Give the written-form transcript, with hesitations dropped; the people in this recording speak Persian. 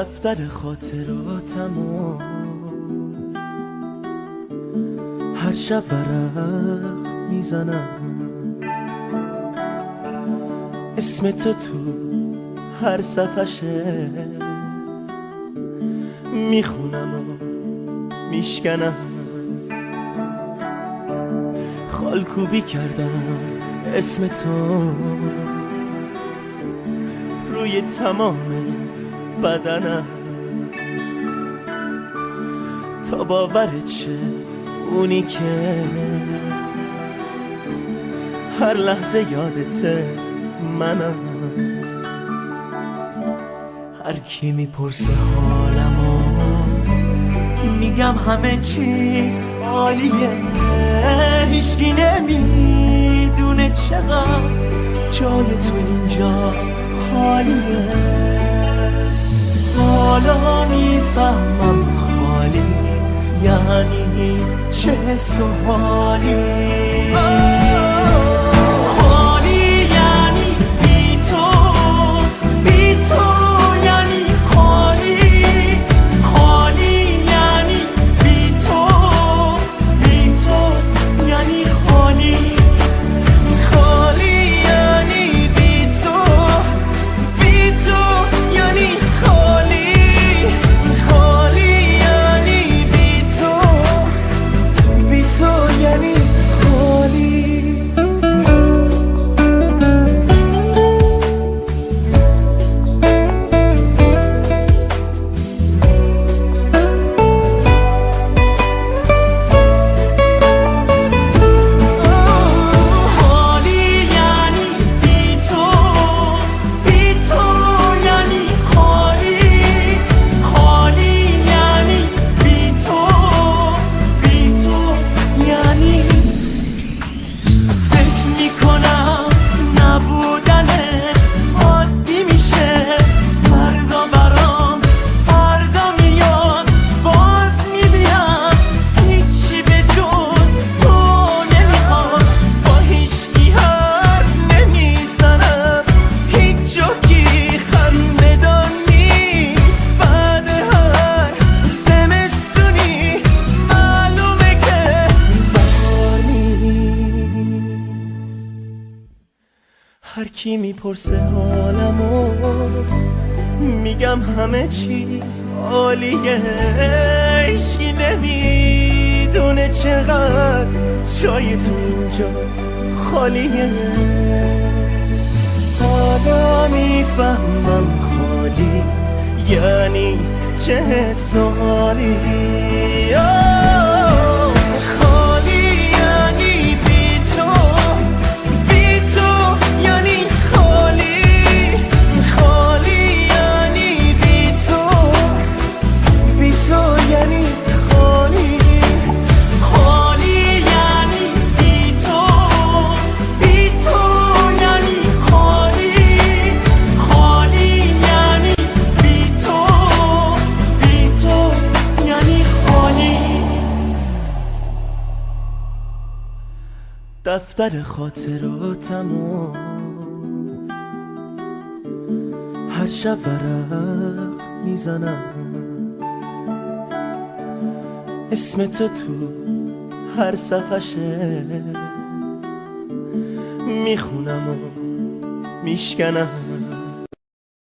دفتر خاطراتمو هر شب ورق میزنم، اسم تو هر صفحشه میخونم و میشکنم. خالکوبی کردم اسم تو روی تمام بدنم تا باورت شه اونی که هر لحظه یادته منم. هر کی میپرسه حالمو میگم همه چیز عالیه، هیچکی نمیدونه چقدر جای تو اینجا خالیه. حالا میفهمم خالی یعنی چه حس و حالی. هر کی میپرسه حالمو میگم همه چیز عالیه، هیچکی نمیدونه چقدر جای تو اینجا خالیه. حالا میفهمم خالی یعنی چه حس و حالی. دفتر خاطراتمو هر شب ورق میزنم، اسم تو هر صفحشه میخونم و میشکنم.